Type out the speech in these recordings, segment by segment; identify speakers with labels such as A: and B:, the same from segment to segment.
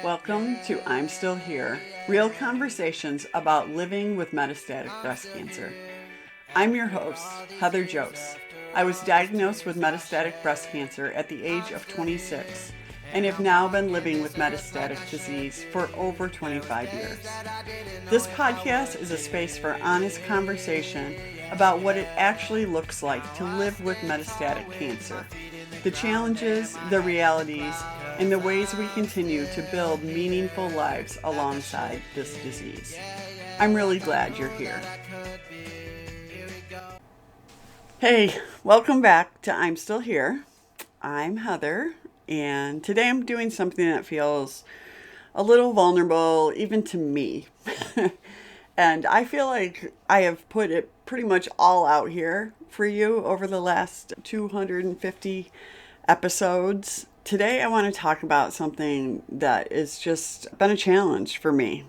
A: Welcome to I'm Still Here, real conversations about living with metastatic breast cancer. I'm your host, Heather Jose. I was diagnosed with metastatic breast cancer at the age of 26 and have now been living with metastatic disease for over 25 years. This podcast is a space for honest conversation about what it actually looks like to live with metastatic cancer, the challenges, the realities, and the ways we continue to build meaningful lives alongside this disease. I'm really glad you're here. Hey, welcome back to I'm Still Here. I'm Heather, and today I'm doing something that feels a little vulnerable, even to me. And I feel like I have put it pretty much all out here for you over the last 250 episodes. Today I want to talk about something that has just been a challenge for me.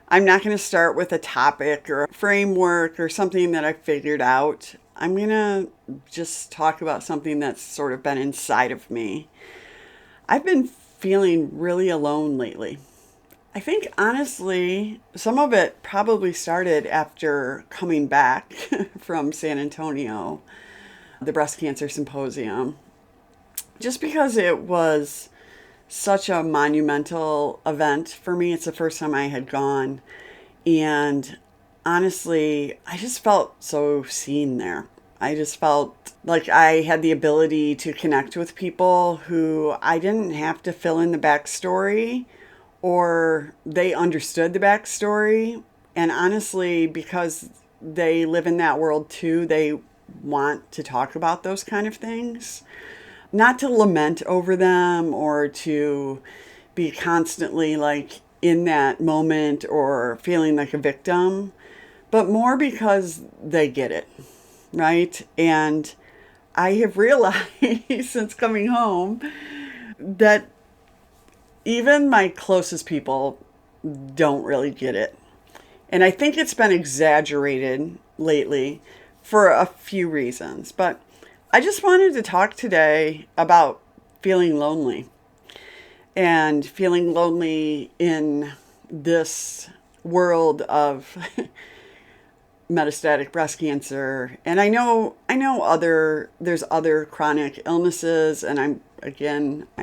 A: I'm not going to start with a topic or a framework or something that I figured out. I'm going to just talk about something that's sort of been inside of me. I've been feeling really alone lately. I think honestly, some of it probably started after coming back from San Antonio, the breast cancer symposium, just because it was such a monumental event for me. It's the first time I had gone. And honestly, I just felt so seen there. I just felt like I had the ability to connect with people who I didn't have to fill in the backstory, or they understood the backstory. And honestly, because they live in that world too, they want to talk about those kind of things. Not to lament over them or to be constantly like in that moment or feeling like a victim, but more because they get it, right? And I have realized since coming home that even my closest people don't really get it. And I think it's been exaggerated lately for a few reasons. But I just wanted to talk today about feeling lonely and feeling lonely in this world of metastatic breast cancer. And I know there's other chronic illnesses, and I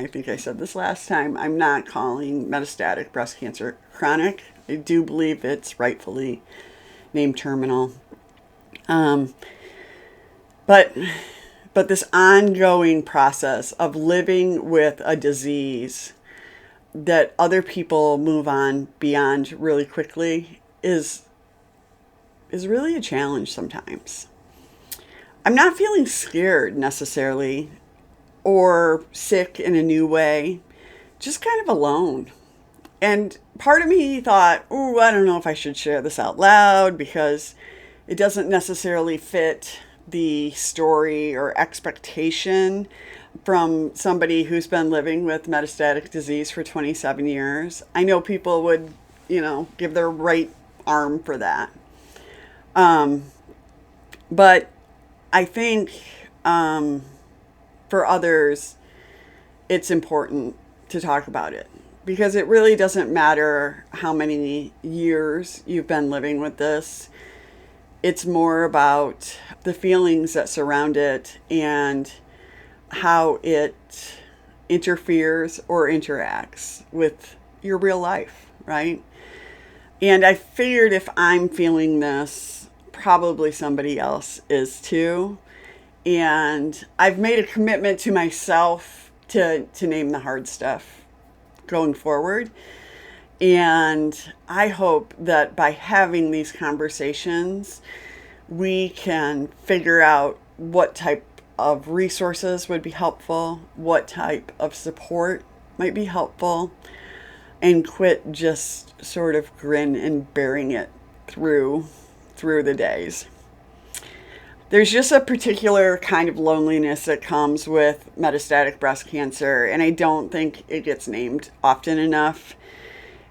A: think I said this last time, I'm not calling metastatic breast cancer chronic. I do believe it's rightfully named terminal. But this ongoing process of living with a disease that other people move on beyond really quickly is really a challenge sometimes. I'm not feeling scared necessarily or sick in a new way, just kind of alone. And part of me thought, oh, I don't know if I should share this out loud because it doesn't necessarily fit the story or expectation from somebody who's been living with metastatic disease for 27 years. I know people would, give their right arm for that. But I think for others, it's important to talk about it because it really doesn't matter how many years you've been living with this. It's more about the feelings that surround it and how it interferes or interacts with your real life, right? And I figured if I'm feeling this, probably somebody else is too. And I've made a commitment to myself to name the hard stuff going forward. And I hope that by having these conversations, we can figure out what type of resources would be helpful, what type of support might be helpful, and quit just sort of grin and bearing it through the days. There's just a particular kind of loneliness that comes with metastatic breast cancer, and I don't think it gets named often enough.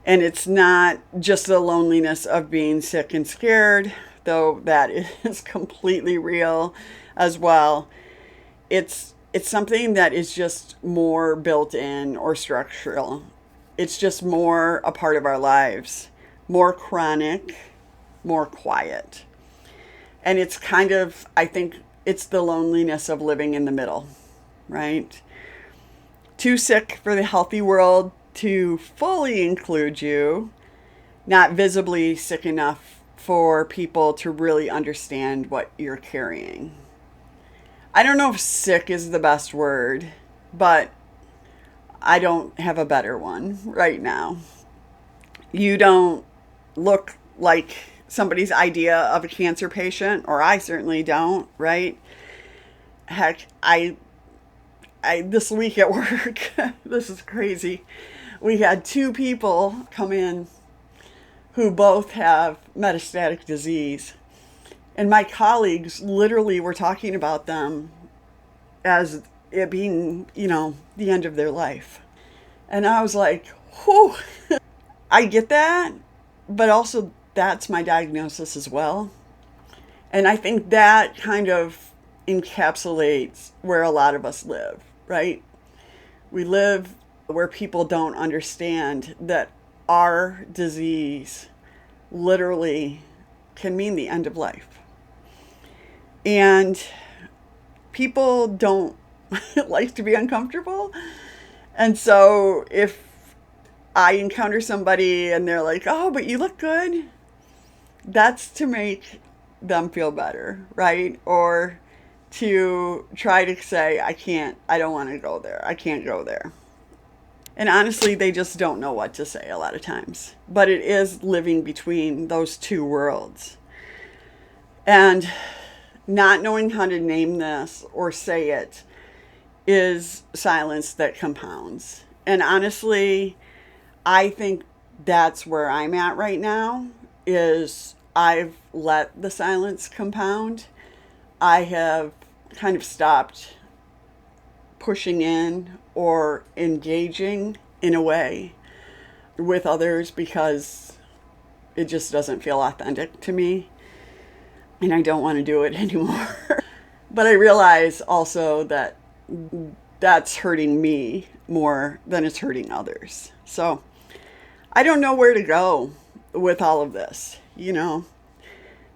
A: And it's not just the loneliness of being sick and scared, though that is completely real as well. It's something that is just more built in or structural. It's just more a part of our lives, more chronic, more quiet. And it's kind of, I think it's the loneliness of living in the middle, right? Too sick for the healthy world to fully include you, not visibly sick enough for people to really understand what you're carrying. I don't know if sick is the best word, but I don't have a better one right now. You don't look like somebody's idea of a cancer patient, or I certainly don't, right? Heck, I this week at work, this is crazy. We had two people come in who both have metastatic disease. And my colleagues literally were talking about them as it being, the end of their life. And I was like, whew, I get that, but also that's my diagnosis as well. And I think that kind of encapsulates where a lot of us live, right? We live where people don't understand that our disease literally can mean the end of life. And people don't like to be uncomfortable. And so if I encounter somebody and they're like, oh, but you look good, that's to make them feel better, right? Or to try to say, I don't want to go there. I can't go there. And honestly, they just don't know what to say a lot of times. But it is living between those two worlds. And not knowing how to name this or say it is silence that compounds. And honestly, I think that's where I'm at right now, is I've let the silence compound. I have kind of stopped pushing in or engaging in a way with others because it just doesn't feel authentic to me. And I don't want to do it anymore. But I realize also that that's hurting me more than it's hurting others. So I don't know where to go with all of this.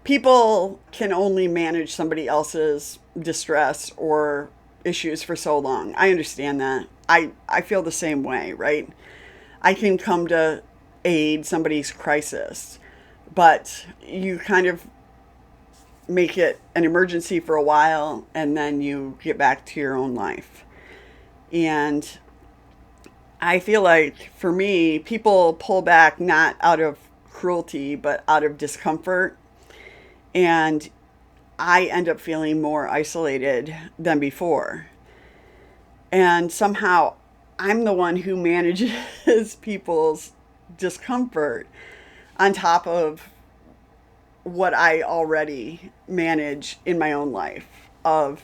A: People can only manage somebody else's distress or issues for so long. I understand that. I feel the same way, right? I can come to aid somebody's crisis, but you kind of make it an emergency for a while and then you get back to your own life. And I feel like for me, people pull back not out of cruelty, but out of discomfort. And I end up feeling more isolated than before. And somehow I'm the one who manages people's discomfort on top of what I already manage in my own life of,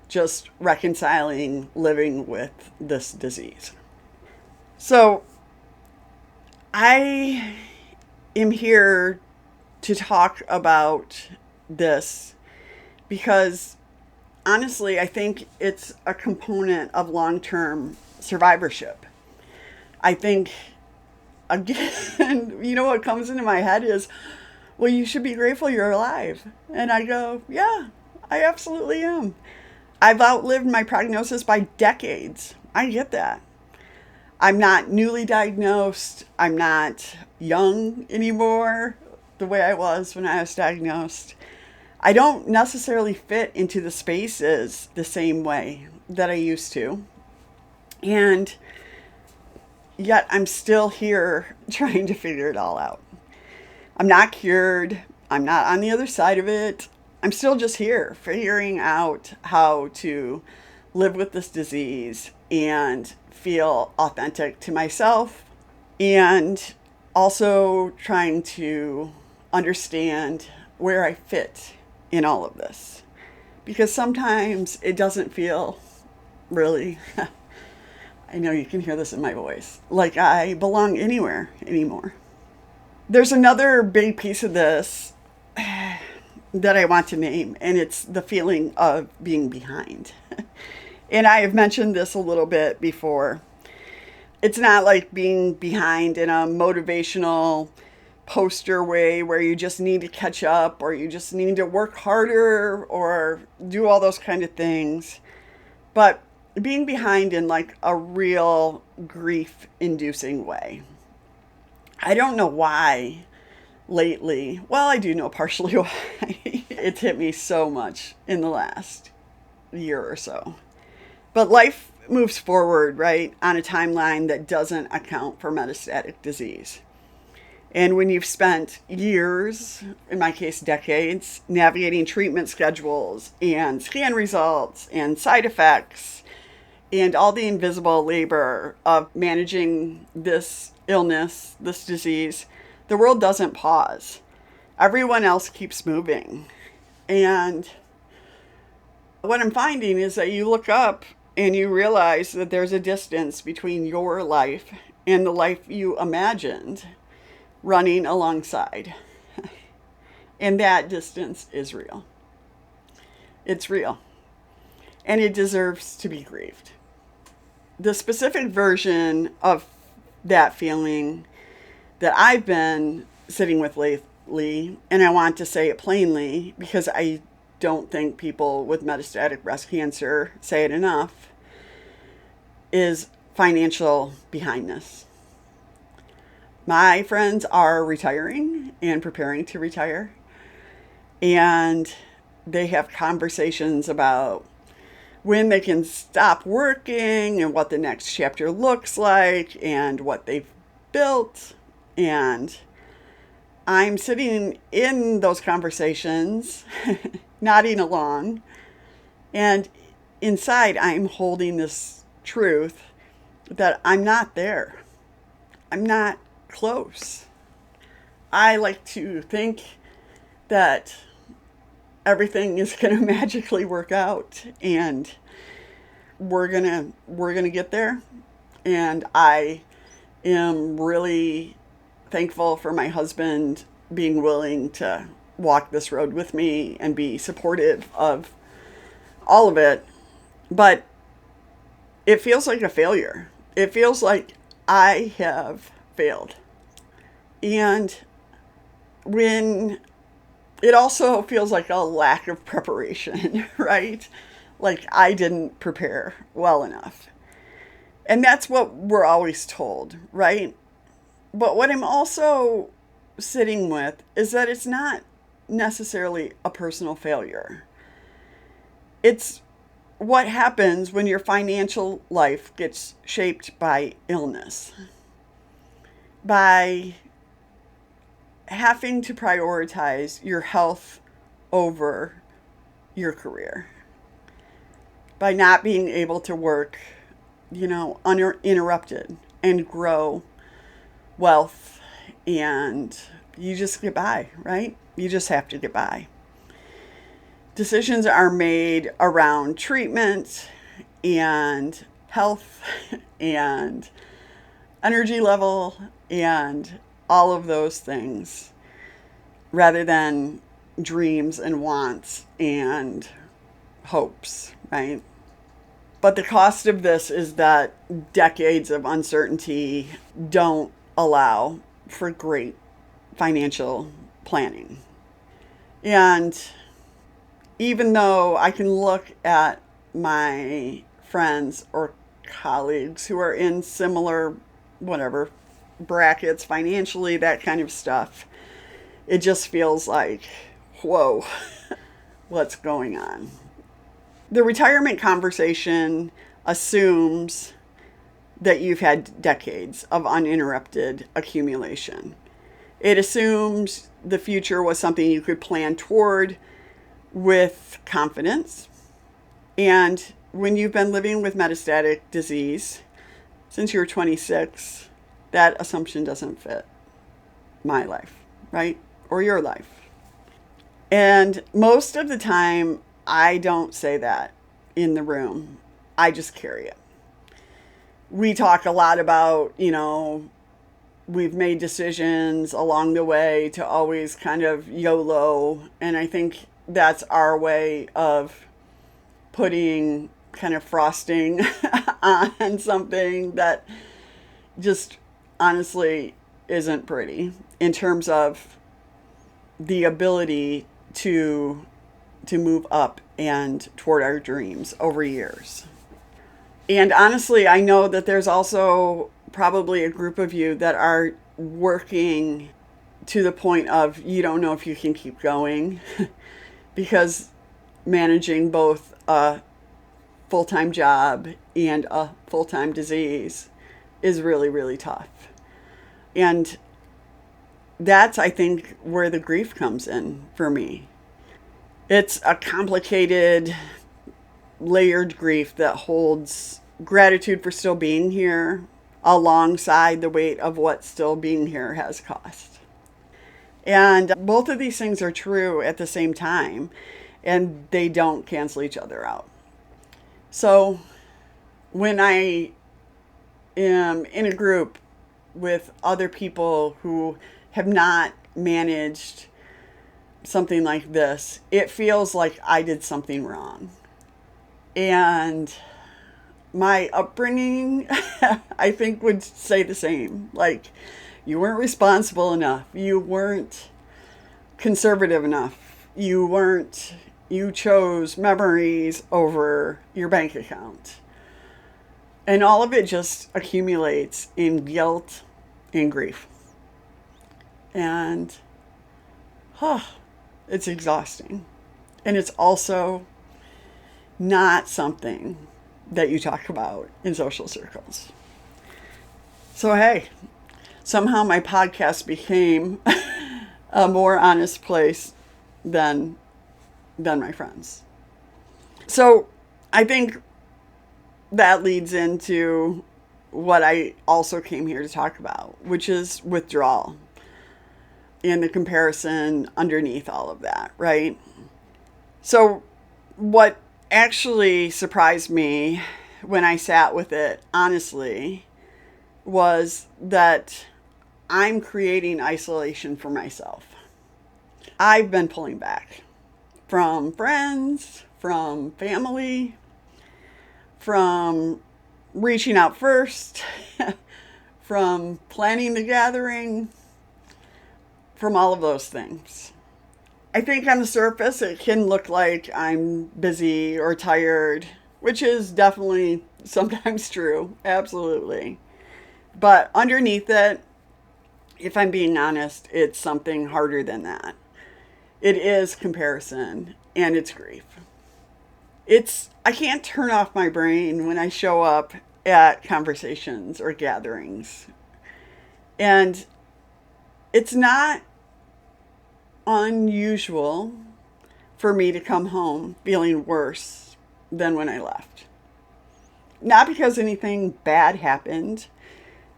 A: just reconciling living with this disease. So I am here to talk about this because honestly, I think it's a component of long-term survivorship. I think, again, what comes into my head is, well, you should be grateful you're alive. And I go, yeah, I absolutely am. I've outlived my prognosis by decades. I get that. I'm not newly diagnosed. I'm not young anymore the way I was when I was diagnosed. I don't necessarily fit into the spaces the same way that I used to. And yet I'm still here trying to figure it all out. I'm not cured. I'm not on the other side of it. I'm still just here figuring out how to live with this disease and feel authentic to myself, and also trying to understand where I fit in all of this. Because sometimes it doesn't feel really, I know you can hear this in my voice, like I belong anywhere anymore. There's another big piece of this that I want to name, and it's the feeling of being behind. And I have mentioned this a little bit before. It's not like being behind in a motivational poster way where you just need to catch up or you just need to work harder or do all those kind of things. But being behind in like a real grief inducing way. I don't know why lately. Well, I do know partially why. It's hit me so much in the last year or so. But life moves forward, right, on a timeline that doesn't account for metastatic disease. And when you've spent years, in my case, decades, navigating treatment schedules and scan results and side effects and all the invisible labor of managing this illness, this disease, the world doesn't pause. Everyone else keeps moving. And what I'm finding is that you look up and you realize that there's a distance between your life and the life you imagined running alongside. And that distance is real. It's real. And it deserves to be grieved. The specific version of that feeling that I've been sitting with lately, and I want to say it plainly because I don't think people with metastatic breast cancer say it enough, is financial behindness. My friends are retiring and preparing to retire, and they have conversations about when they can stop working and what the next chapter looks like and what they've built. And I'm sitting in those conversations, nodding along, and inside I'm holding this truth that I'm not there. I'm not close. I like to think that everything is going to magically work out and we're going to get there. And I am really thankful for my husband being willing to walk this road with me and be supportive of all of it. But it feels like a failure. It feels like I have failed. And when it also feels like a lack of preparation, right? Like I didn't prepare well enough. And that's what we're always told, right? But what I'm also sitting with is that it's not necessarily a personal failure. It's what happens when your financial life gets shaped by illness, by having to prioritize your health over your career, by not being able to work, uninterrupted and grow wealth, and you just get by, right? You just have to get by. Decisions are made around treatment and health and energy level and all of those things rather than dreams and wants and hopes, right? But the cost of this is that decades of uncertainty don't allow for great financial planning. And even though I can look at my friends or colleagues who are in similar, whatever, brackets financially, that kind of stuff, it just feels like, whoa, what's going on? The retirement conversation assumes that you've had decades of uninterrupted accumulation. It assumes the future was something you could plan toward with confidence. And when you've been living with metastatic disease since you were 26, that assumption doesn't fit my life, right? Or your life. And most of the time, I don't say that in the room. I just carry it. We talk a lot about, we've made decisions along the way to always kind of YOLO. And I think that's our way of putting kind of frosting on something that just honestly isn't pretty in terms of the ability to move up and toward our dreams over years. And honestly, I know that there's also probably a group of you that are working to the point of you don't know if you can keep going because managing both a full time job and a full time disease is really, really tough. And that's, I think, where the grief comes in for me. It's a complicated, layered grief that holds gratitude for still being here alongside the weight of what still being here has cost. And both of these things are true at the same time, and they don't cancel each other out. So when I am in a group with other people who have not managed something like this, it feels like I did something wrong. And my upbringing, I think, would say the same. Like, you weren't responsible enough. You weren't conservative enough. You chose memories over your bank account. And all of it just accumulates in guilt and grief. And, it's exhausting. And it's also not something that you talk about in social circles. So, hey, somehow my podcast became a more honest place than my friends. So I think that leads into what I also came here to talk about, which is withdrawal and the comparison underneath all of that, right? So what actually surprised me when I sat with it, honestly, was that I'm creating isolation for myself. I've been pulling back from friends, from family, from reaching out first, from planning the gathering, from all of those things. I think on the surface it can look like I'm busy or tired, which is definitely sometimes true, absolutely. But underneath it, if I'm being honest, it's something harder than that. It is comparison and it's grief. I can't turn off my brain when I show up at conversations or gatherings. And it's not unusual for me to come home feeling worse than when I left. Not because anything bad happened,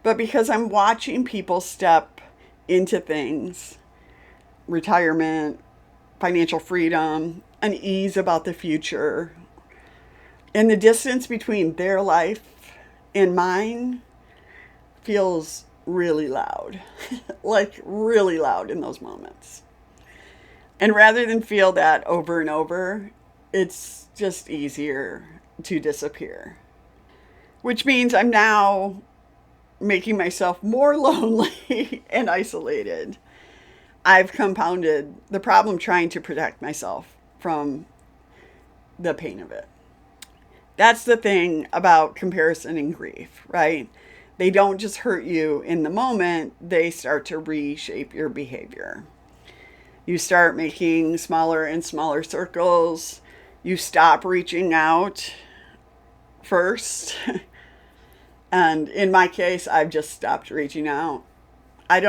A: but because I'm watching people step into things, retirement, financial freedom, an ease about the future. And the distance between their life and mine feels really loud, like really loud in those moments. And rather than feel that over and over, it's just easier to disappear. Which means I'm now making myself more lonely and isolated. I've compounded the problem trying to protect myself from the pain of it. That's the thing about comparison and grief, right? They don't just hurt you in the moment, they start to reshape your behavior. You start making smaller and smaller circles. You stop reaching out first. And in my case, I've just stopped reaching out. I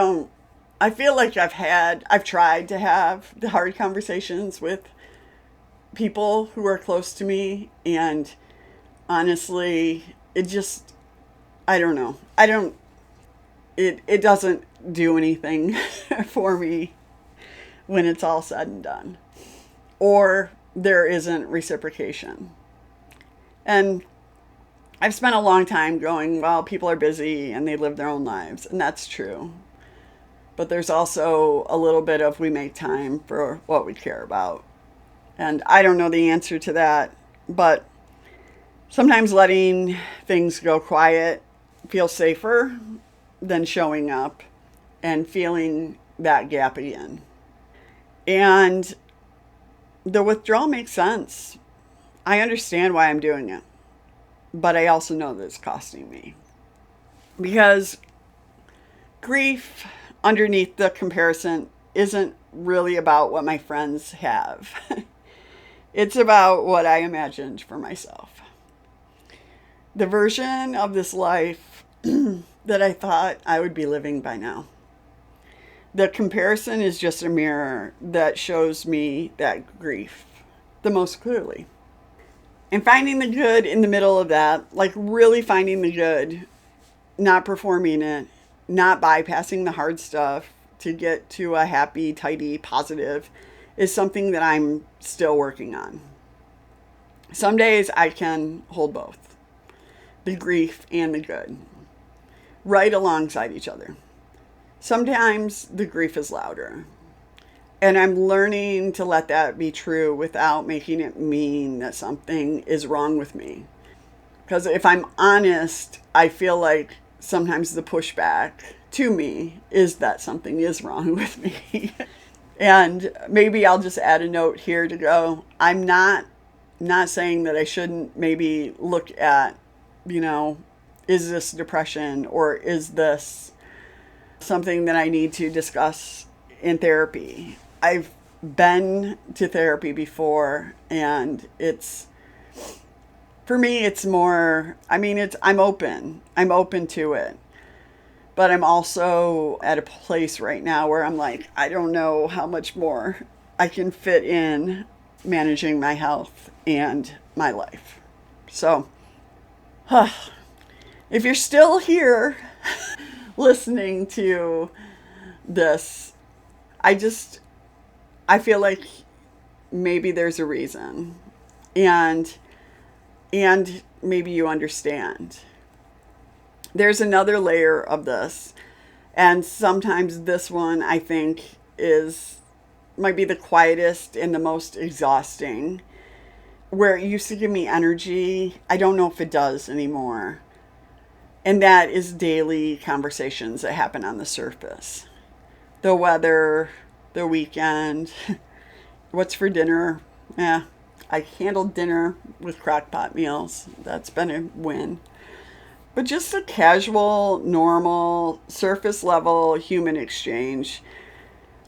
A: feel like I've tried to have the hard conversations with people who are close to me. And honestly, I don't know. It doesn't do anything for me when it's all said and done. Or there isn't reciprocation. And I've spent a long time going, well, people are busy and they live their own lives. And that's true. But there's also a little bit of we make time for what we care about. And I don't know the answer to that. But sometimes letting things go quiet feels safer then showing up and feeling that gap again. And the withdrawal makes sense. I understand why I'm doing it, but I also know that it's costing me. Because grief underneath the comparison isn't really about what my friends have. It's about what I imagined for myself. The version of this life that I thought I would be living by now. The comparison is just a mirror that shows me that grief the most clearly. And finding the good in the middle of that, like really finding the good, not performing it, not bypassing the hard stuff to get to a happy, tidy, positive, is something that I'm still working on. Some days I can hold both, the grief and the good, right alongside each other. Sometimes the grief is louder. And I'm learning to let that be true without making it mean that something is wrong with me. Because if I'm honest, I feel like sometimes the pushback to me is that something is wrong with me. And maybe I'll just add a note here to go. I'm not saying that I shouldn't maybe look at, is this depression or is this something that I need to discuss in therapy? I've been to therapy before, and for me, it's more, I'm open. I'm open to it. But I'm also at a place right now where I'm like, I don't know how much more I can fit in managing my health and my life. So, if you're still here listening to this, I feel like maybe there's a reason, and maybe you understand. There's another layer of this, and sometimes this one I think might be the quietest and the most exhausting. Where it used to give me energy, I don't know if it does anymore. And that is daily conversations that happen on the surface. The weather, the weekend, what's for dinner. Yeah, I handled dinner with crock-pot meals. That's been a win. But just a casual, normal, surface level human exchange.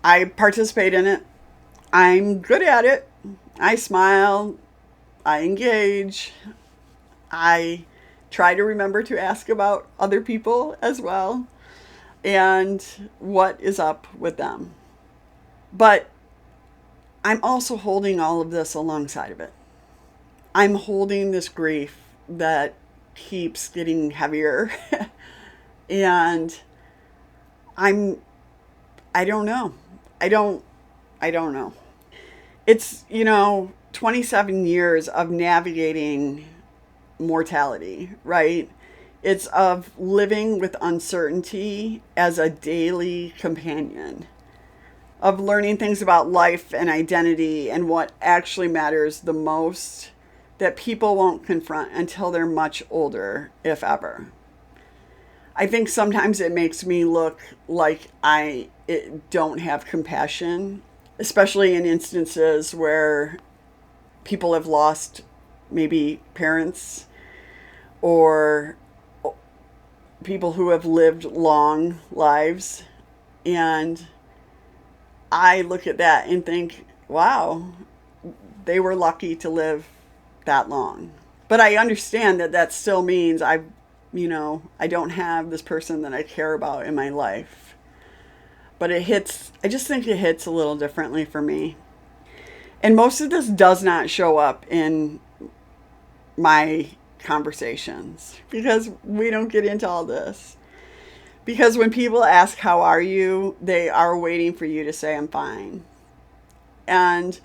A: I participate in it. I'm good at it. I smile. I engage. I try to remember to ask about other people as well and what is up with them. But I'm also holding all of this alongside of it. I'm holding this grief that keeps getting heavier. And I don't know. I don't know. It's, 27 years of navigating mortality, right? It's of living with uncertainty as a daily companion, of learning things about life and identity and what actually matters the most that people won't confront until they're much older, if ever. I think sometimes it makes me look like I don't have compassion, especially in instances where people have lost maybe parents or people who have lived long lives. And I look at that and think, wow, they were lucky to live that long. But I understand that still means I don't have this person that I care about in my life. But I just think it hits a little differently for me. And most of this does not show up in my conversations because we don't get into all this. Because when people ask, how are you? They are waiting for you to say, I'm fine. And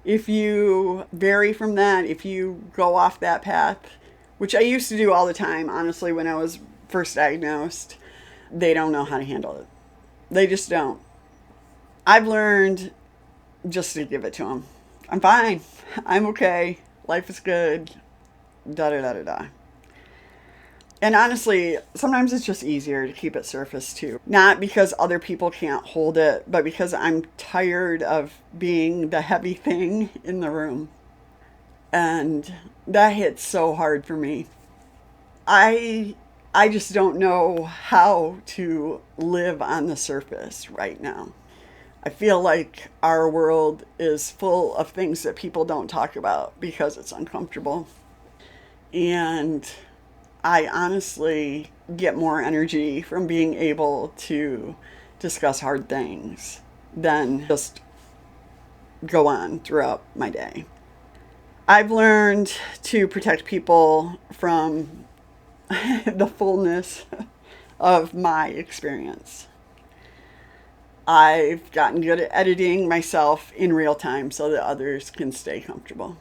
A: if you vary from that, if you go off that path, which I used to do all the time, honestly, when I was first diagnosed, they don't know how to handle it. They just don't. I've learned just to give it to them. I'm fine. I'm okay. Life is good. Da da da da da. And honestly, sometimes it's just easier to keep it surface too. Not because other people can't hold it, but because I'm tired of being the heavy thing in the room. And that hits so hard for me. I I just don't know how to live on the surface right now. I feel like our world is full of things that people don't talk about because it's uncomfortable. And I honestly get more energy from being able to discuss hard things than just go on throughout my day. I've learned to protect people from the fullness of my experience. I've gotten good at editing myself in real time so that others can stay comfortable.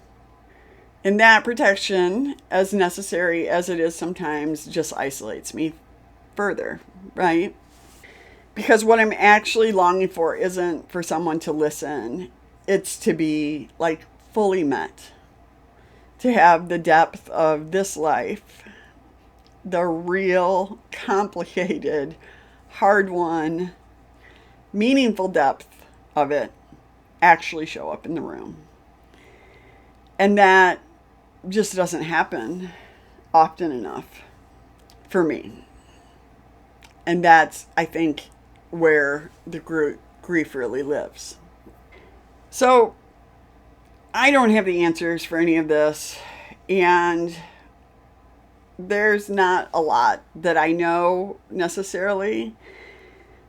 A: And that protection, as necessary as it is sometimes, just isolates me further, right? Because what I'm actually longing for isn't for someone to listen, it's to be like fully met, to have the depth of this life, the real, complicated, hard won, meaningful depth of it actually show up in the room. And that just doesn't happen often enough for me. And that's, I think, where the grief really lives. So I don't have the answers for any of this. And there's not a lot that I know necessarily.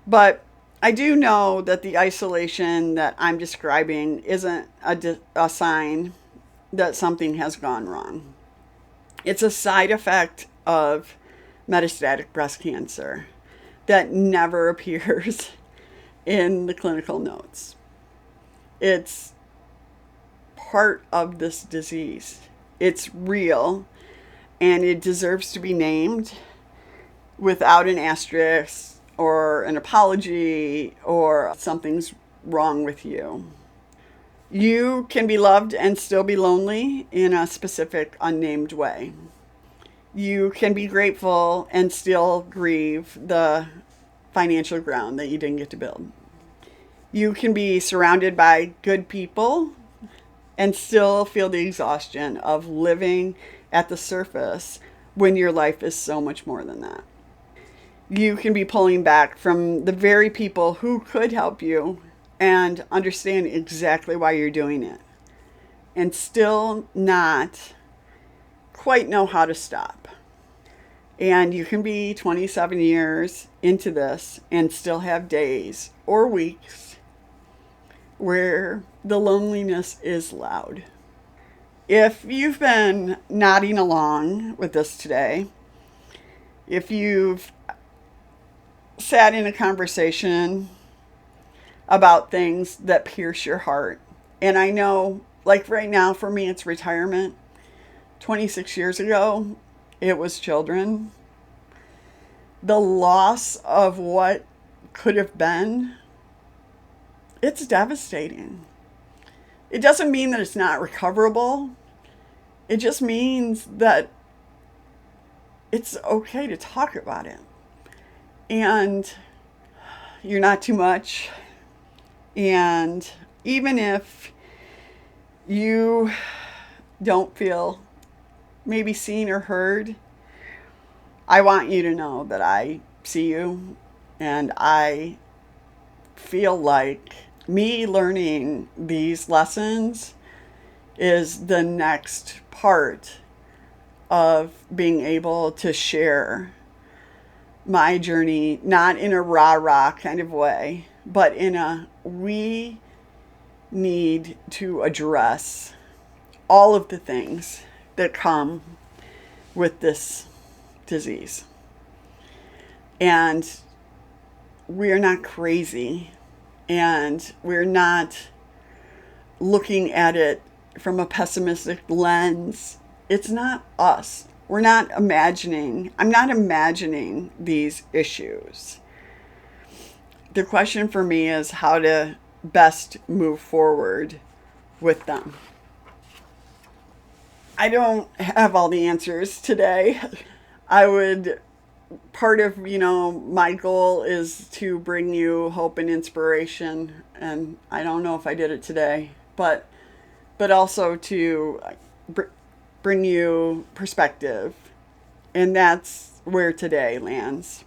A: But I do know that the isolation that I'm describing isn't a sign that something has gone wrong. It's a side effect of metastatic breast cancer that never appears in the clinical notes. It's part of this disease. It's real and it deserves to be named without an asterisk or an apology or something's wrong with you. You can be loved and still be lonely in a specific unnamed way. You can be grateful and still grieve the financial ground that you didn't get to build. You can be surrounded by good people and still feel the exhaustion of living at the surface when your life is so much more than that. You can be pulling back from the very people who could help you and understand exactly why you're doing it and still not quite know how to stop. And you can be 27 years into this and still have days or weeks where the loneliness is loud. If you've been nodding along with this today, if you've sat in a conversation about things that pierce your heart, and I know, like right now for me, it's retirement. 26 years ago, it was children. The loss of what could have been, it's devastating. It doesn't mean that it's not recoverable. It just means that it's okay to talk about it. And you're not too much. And even if you don't feel maybe seen or heard, I want you to know that I see you and I feel like me learning these lessons is the next part of being able to share my journey, not in a rah-rah kind of way, but in a we need to address all of the things that come with this disease. And we're not crazy, and we're not looking at it from a pessimistic lens. It's not us. I'm not imagining these issues. The question for me is how to best move forward with them. I don't have all the answers today. I would, part of, my goal is to bring you hope and inspiration. And I don't know if I did it today, but also to bring you perspective. And that's where today lands.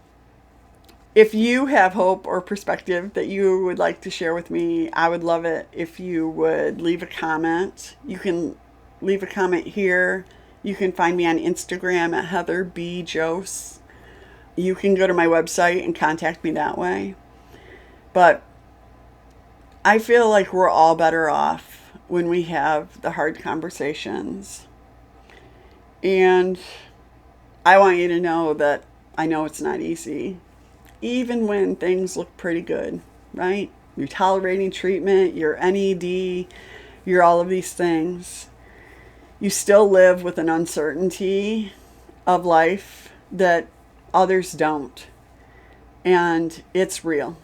A: If you have hope or perspective that you would like to share with me, I would love it if you would leave a comment. You can leave a comment here. You can find me on Instagram at Heather B. Jose. You can go to my website and contact me that way. But I feel like we're all better off when we have the hard conversations. And I want you to know that I know it's not easy. Even when things look pretty good, right? You're tolerating treatment, you're NED, you're all of these things. You still live with an uncertainty of life that others don't. And it's real.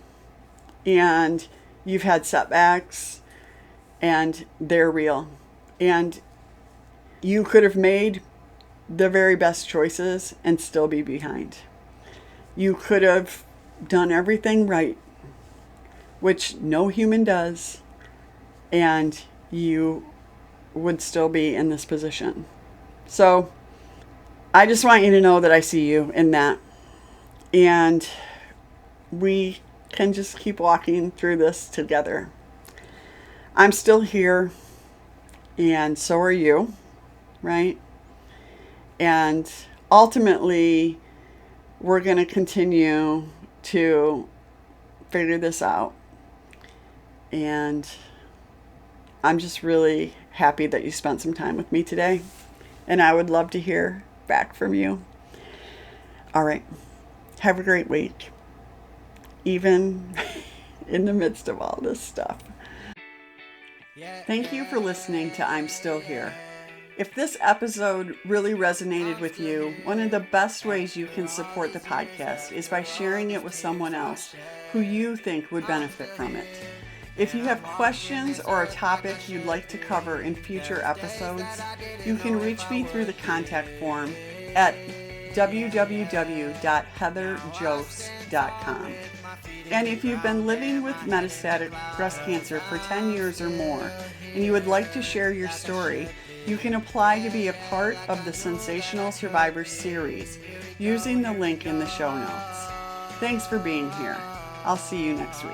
A: And you've had setbacks, and they're real. And you could have made the very best choices and still be behind. You could have done everything right, which no human does, and you would still be in this position. So I just want you to know that I see you in that, and we can just keep walking through this together. I'm still here, and so are you, right? And ultimately, we're going to continue to figure this out. And I'm just really happy that you spent some time with me today. And I would love to hear back from you. All right. Have a great week, even in the midst of all this stuff. Thank you for listening to I'm Still Here. If this episode really resonated with you, one of the best ways you can support the podcast is by sharing it with someone else who you think would benefit from it. If you have questions or a topic you'd like to cover in future episodes, you can reach me through the contact form at www.heatherjose.com. And if you've been living with metastatic breast cancer for 10 years or more, and you would like to share your story, you can apply to be a part of the Sensational Survivor series using the link in the show notes. Thanks for being here. I'll see you next week.